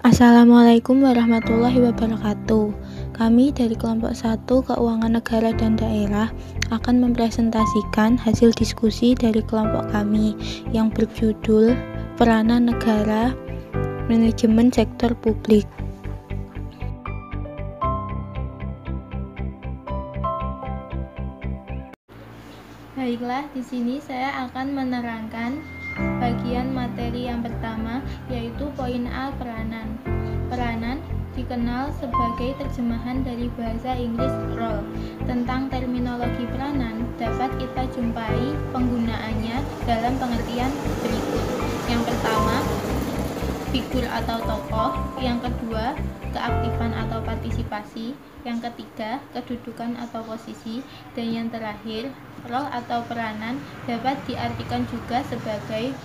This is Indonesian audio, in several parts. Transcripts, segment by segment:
Assalamualaikum warahmatullahi wabarakatuh. Kami dari kelompok 1 Keuangan Negara dan Daerah akan mempresentasikan hasil diskusi dari kelompok kami yang berjudul Peranan Negara Manajemen Sektor Publik. Baiklah, di sini saya akan menerangkan bagian materi yang pertama, yaitu poin A, peranan. Peranan dikenal sebagai terjemahan dari bahasa Inggris role. Tentang terminologi peranan dapat kita jumpai penggunaannya dalam pengertian berikut. Yang pertama, figur atau tokoh. Yang kedua, keaktifan atau partisipasi. Yang ketiga, kedudukan atau posisi. Dan yang terakhir, role atau peranan dapat diartikan juga sebagai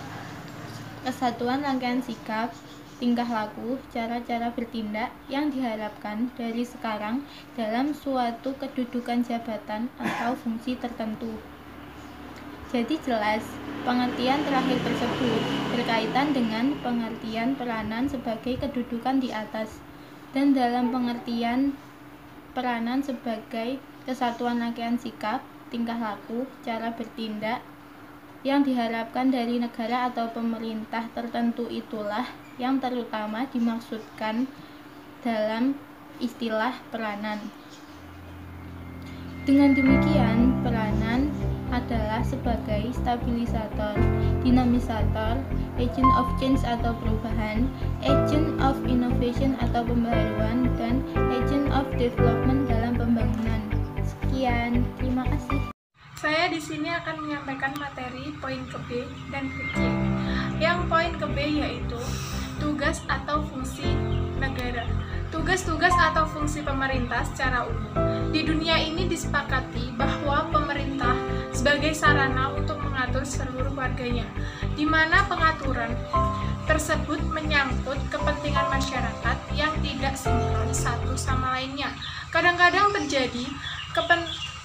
kesatuan rangkaian sikap, tingkah laku, cara-cara bertindak yang diharapkan dari sekarang dalam suatu kedudukan jabatan atau fungsi tertentu. Jadi jelas, pengertian terakhir tersebut berkaitan dengan pengertian peranan sebagai kedudukan di atas, dan dalam pengertian peranan sebagai kesatuan rangkaian sikap, tingkah laku, cara bertindak yang diharapkan dari negara atau pemerintah tertentu itulah yang terutama dimaksudkan dalam istilah peranan. Dengan demikian, peranan adalah sebagai stabilisator, dinamisator, agent of change atau perubahan, agent of innovation atau pembaruan, dan agent of development dalam pembangunan. Sekian, terima kasih. Saya di sini akan menyampaikan materi poin ke B dan ke C. Yang poin ke B yaitu tugas atau fungsi negara. Tugas-tugas atau fungsi pemerintah secara umum. Di dunia ini disepakati bahwa pemerintah sebagai sarana untuk mengatur seluruh warganya, di mana pengaturan tersebut menyangkut kepentingan masyarakat yang tidak sinkron satu sama lainnya. Kadang-kadang terjadi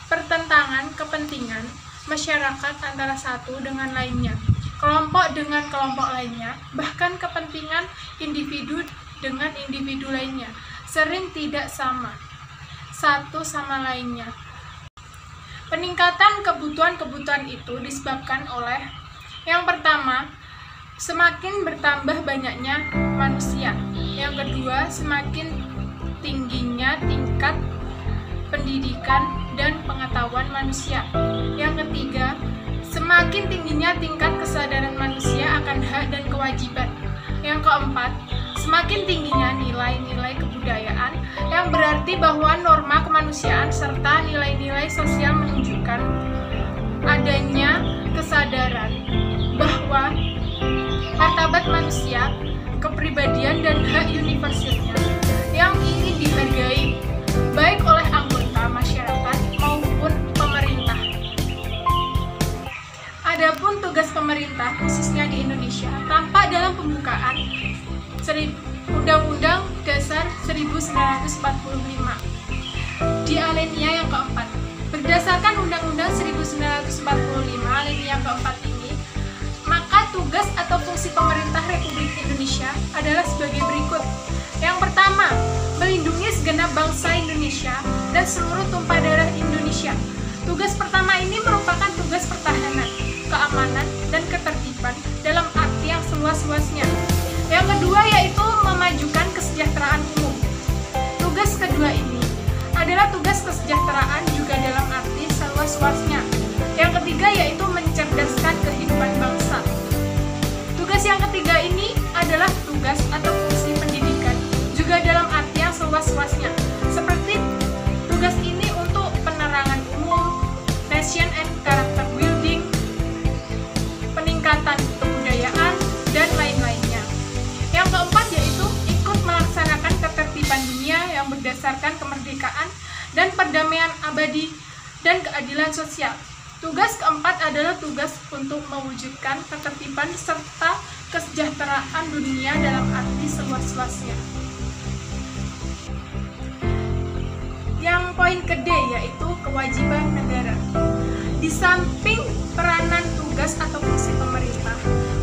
pertentangan kepentingan masyarakat antara satu dengan lainnya, kelompok dengan kelompok lainnya, bahkan kepentingan individu dengan individu lainnya sering tidak sama satu sama lainnya. Peningkatan kebutuhan-kebutuhan itu disebabkan oleh yang pertama, semakin bertambah banyaknya manusia. Yang kedua, semakin tingginya tingkat pendidikan dan pengetahuan manusia. Yang ketiga, semakin tingginya tingkat kesadaran manusia akan hak dan kewajiban. Yang keempat, semakin tingginya nilai-nilai kebudayaan, yang berarti bahwa norma kemanusiaan serta nilai-nilai sosial menunjukkan adanya kesadaran bahwa martabat manusia, kepribadian, dan hak universalnya yang ingin dihargai baik oleh anggota masyarakat maupun pemerintah. Adapun tugas pemerintah khususnya di Indonesia tampak dalam pembukaan Undang-Undang Dasar 1945 di alinea yang keempat. Berdasarkan Undang-Undang 1945 alinea yang keempat ini, maka tugas atau fungsi pemerintah Republik Indonesia adalah sebagai berikut. Yang pertama, melindungi segenap bangsa Indonesia dan seluruh tumpah darah Indonesia. Tugas pertama ini merupakan tugas pertahanan, keamanan, dan ketertiban dalam arti yang seluas-luasnya. Yang kedua yaitu memajukan kesejahteraan umum. Tugas kedua ini adalah tugas kesejahteraan juga dalam arti seluas-luasnya. Yang ketiga yaitu mencerdaskan kehidupan bangsa. Tugas yang ketiga ini adalah tugas atau fungsi pendidikan juga dalam arti yang seluas-luasnya. Seperti tugas ini untuk penerangan umum, nation and character building, peningkatan kebudayaan, dan lain-lainnya. Yang keempat yaitu ikut melaksanakan ketertiban dunia yang berdasarkan kemerdekaan dan perdamaian abadi dan keadilan sosial. Tugas keempat adalah tugas untuk mewujudkan ketertiban serta kesejahteraan dunia dalam arti seluas-luasnya. Yang poin ke D yaitu kewajiban negara. Di samping peranan tugas atau fungsi pemerintah,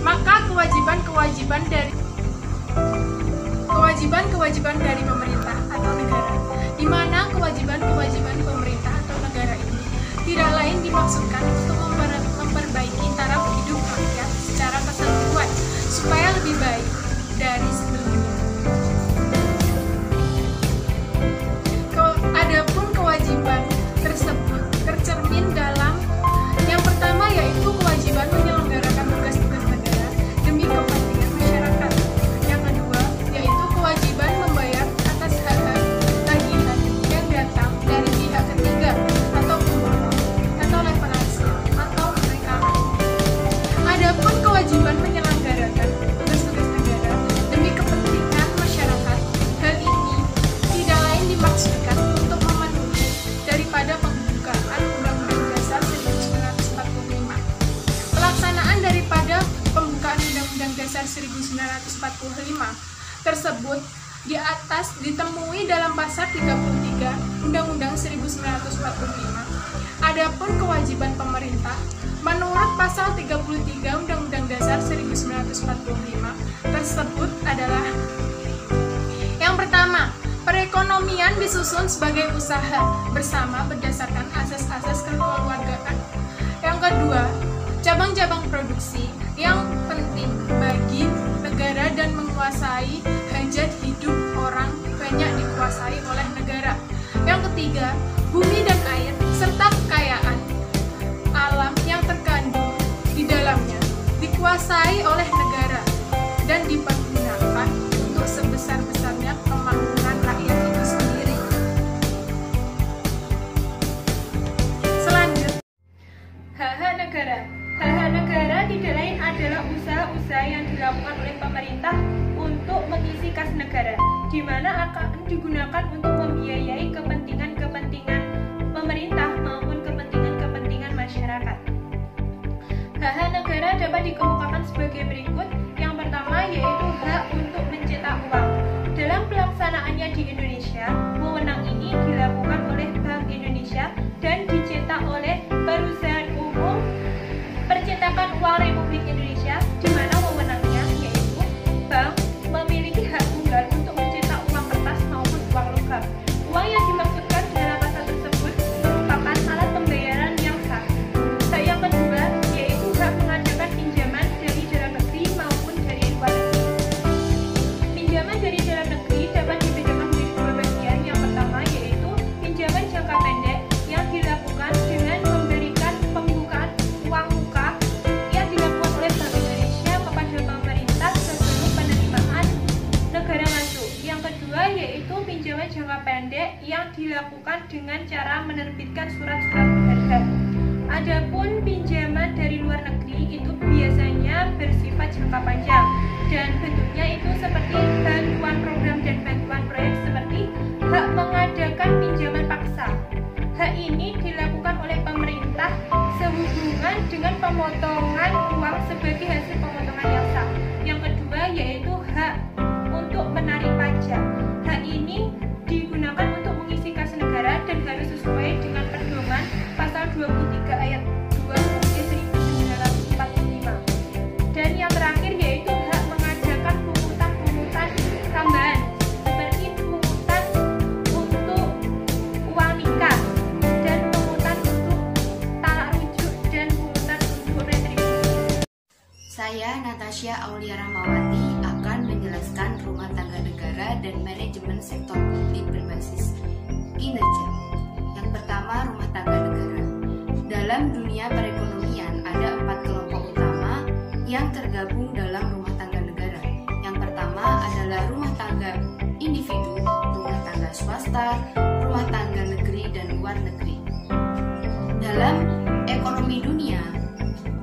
maka kewajiban-kewajiban kewajiban-kewajiban dari pemerintah atau negara, di mana kewajiban-kewajiban pemerintah atau negara ini tidak lain dimaksudkan untuk memperbaiki taraf hidup rakyat secara keseluruhan supaya lebih baik dari sebelumnya. Adapun kewajiban tersebut tercermin dalam yang pertama yaitu kewajiban menyelenggarakan tugas-tugas negara demi kepentingan masyarakat. Yang kedua yaitu kewajiban membayar atas hak-hak tagihan yang datang dari pihak ketiga atau pemohon atau leverage atau perikanan. Adapun kewajiban menyelenggarakan tugas-tugas negara demi kepentingan masyarakat, hal ini tidak lain dimaksudkan untuk memenuhi daripada pembukaan Undang-Undang Dasar 1945. Pelaksanaan daripada pembukaan Undang-Undang Dasar 1945 tersebut di atas ditemui dalam pasal 33 Undang-Undang 1945. Adapun kewajiban pemerintah menurut pasal 33 Undang-Undang Dasar 1945 tersebut adalah yang pertama, perekonomian disusun sebagai usaha bersama berdasarkan asas-asas kekeluargaan. Yang kedua, cabang-cabang produksi yang penting bagi negara dan menguasai hajat hidup orang banyak dikuasai oleh negara. Yang ketiga, bumi dan air serta kekayaan alam yang terkandung di dalamnya dikuasai oleh negara dan dipergunakan untuk sebesar-besarnya kemakmuran rakyat itu sendiri. Selanjutnya, hak-hak negara. Hak-hak negara tidak lain adalah usaha-usaha yang dilakukan oleh pemerintah untuk mengisi kas negara, di mana akan digunakan untuk membiayai kepentingan-kepentingan pemerintah maupun kepentingan-kepentingan masyarakat. Hak-hak negara dapat dikemukakan sebagai berikut. Yang pertama yaitu hak untuk mencetak uang. Dalam pelaksanaannya di Indonesia, wewenang ini dilakukan oleh Bank Indonesia dan dicetak oleh Perusahaan Umum Percetakan Uang Republik Indonesia, di mana wewenangnya yaitu bank memiliki hak tunggal untuk mencetak uang kertas maupun uang logam. Uang yang dimaksudkan dalam pasal tersebut merupakan alat pembayaran yang sah. Hak yang kedua yaitu hak mengadakan pinjaman dari dalam negeri maupun dari luar negeri. Pinjaman dari dalam negeri dapat dibedakan menjadi dua bagian. Yang pertama yaitu pinjaman jangka pendek yang dilakukan dengan memberikan pembukaan uang muka yang dilakukan oleh Bank Indonesia kepada pemerintah sebelum penerimaan negara masuk. Yang kedua yaitu pinjaman jangka pendek yang dilakukan dengan cara menerbitkan surat-surat berharga. Adapun pinjaman dari luar negeri itu biasanya bersifat jangka panjang dan bentuknya itu seperti bantuan program dan bantuan proyek seperti hak mengadakan pinjaman paksa. Hak ini dilakukan oleh pemerintah sehubungan dengan pemotongan uang sebagai hasil pemotongan yang sah. Yang kedua yaitu hak untuk menarik pajak. Hak ini digunakan untuk mengisi kas negara dan harus sesuai dengan pedoman pasal 23 ayat 2 UUD 1945. Dan yang terakhir yaitu hak mengadakan pungutan-pungutan tambahan seperti pungutan untuk uang nikah dan pungutan untuk talak rujuk dan pungutan untuk retribusi. Saya Natasha Aulia Rahmawati akan menjelaskan rumah tangga negara dan manajemen sektor publik berbasis kinerja. Yang pertama, rumah tangga negara. Dalam dunia perekonomian ada 4 kelompok utama yang tergabung dalam rumah tangga negara. Yang pertama adalah rumah tangga individu, rumah tangga swasta, rumah tangga negeri dan luar negeri. Dalam ekonomi dunia,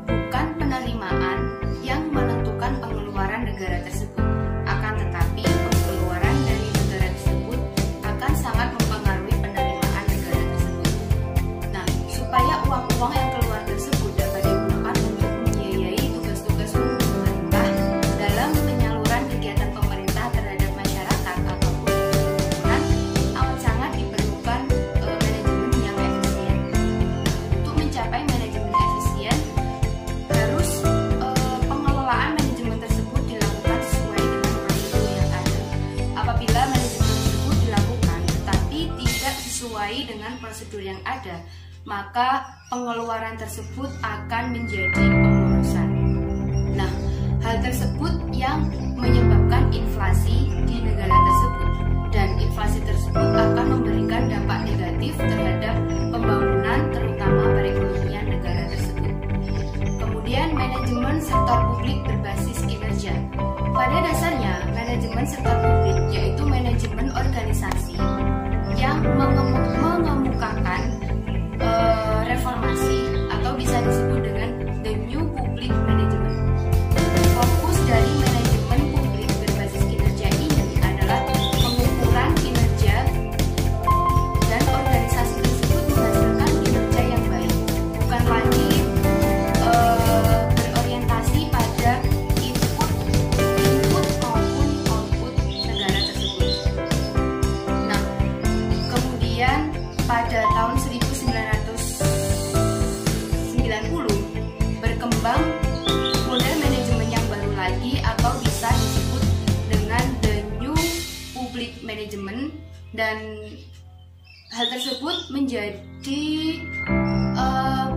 bukan penerimaan yang menentukan pengeluaran negara tersebut, akan tetapi pengeluaran dari negara tersebut akan sangat mempengaruhi penerimaan negara tersebut. Nah, supaya uang-uang yang keluar tersebut dapat digunakan untuk membiayai tugas-tugas pemerintah dalam penyaluran kegiatan pemerintah terhadap masyarakat, sesuai dengan prosedur yang ada, maka pengeluaran tersebut akan menjadi pemborosan. Nah, hal tersebut yang menyebabkan inflasi di negara tersebut, dan inflasi tersebut akan memberikan dampak negatif terhadap pembangunan terutama perekonomian negara tersebut. Kemudian manajemen sektor publik berbasis kinerja. Pada dasarnya, manajemen sektor publik yaitu manajemen organisasi yang mengemukakan reformasi atau bisa disebut dengan the new public management. Fokus dari manajemen publik berbasis kinerja ini adalah pengukuran kinerja dan organisasi tersebut menghasilkan kinerja yang baik, bukan lagi berorientasi pada input maupun output negara tersebut. Nah, kemudian pada tahun 1990 berkembang model manajemen yang baru lagi atau bisa disebut dengan the new public management, dan hal tersebut menjadi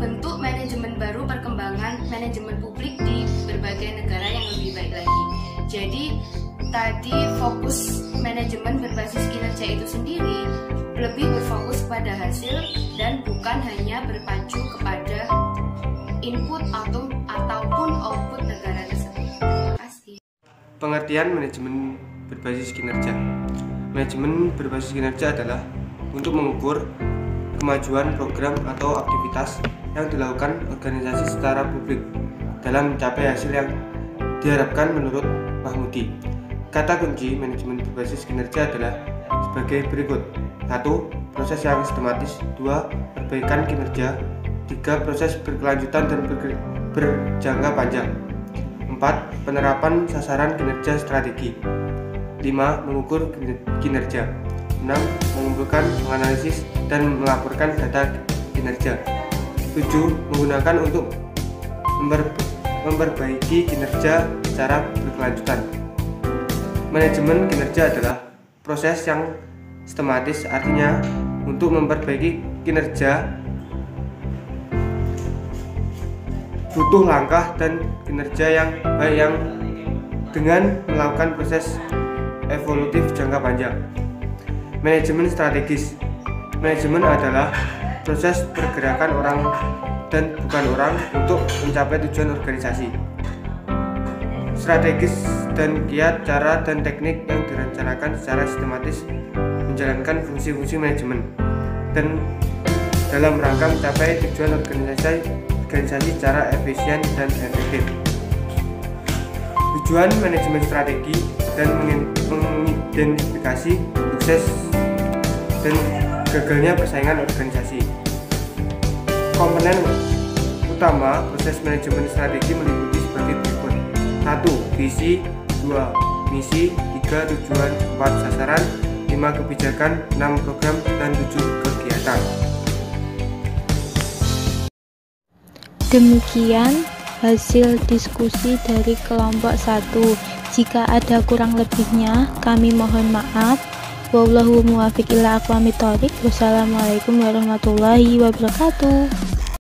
bentuk manajemen baru perkembangan manajemen publik di berbagai negara yang lebih baik lagi. Jadi tadi fokus manajemen berbasis kinerja itu sendiri lebih berfokus pada hasil dan bukan hanya berpacu kepada input ataupun output negara tersebut. Terima kasih. Pengertian manajemen berbasis kinerja. Manajemen berbasis kinerja adalah untuk mengukur kemajuan program atau aktivitas yang dilakukan organisasi secara publik dalam mencapai hasil yang diharapkan menurut Mahmudi. Kata kunci manajemen berbasis kinerja adalah sebagai berikut: 1. Proses yang sistematis. 2. Perbaikan kinerja. 3. Proses berkelanjutan dan berjangka panjang. 4. Penerapan sasaran kinerja strategi. 5. Mengukur kinerja. 6. Mengumpulkan, menganalisis, dan melaporkan data kinerja. 7. Menggunakan untuk memperbaiki kinerja secara berkelanjutan. Manajemen kinerja adalah proses yang sistematis, artinya untuk memperbaiki kinerja butuh langkah dan kinerja yang baik yang dengan melakukan proses evolutif jangka panjang. Manajemen strategis. Manajemen adalah proses pergerakan orang dan bukan orang untuk mencapai tujuan organisasi. Strategis dan kiat, cara dan teknik yang direncanakan secara sistematis menjalankan fungsi-fungsi manajemen dan dalam rangka mencapai tujuan organisasi secara efisien dan efektif. Tujuan manajemen strategi dan mengidentifikasi sukses dan gagalnya persaingan organisasi. Komponen utama proses manajemen strategi meliputi sebagai berikut: 1. Visi. 2. Misi. 3. Tujuan. 4. Sasaran. 5. Kebijakan. 6. Program. Dan 7. Kegiatan. Demikian hasil diskusi dari kelompok 1. Jika ada kurang lebihnya, kami mohon maaf. Wallahu muwaffiq ila aqwamit thoriq. Wassalamualaikum warahmatullahi wabarakatuh.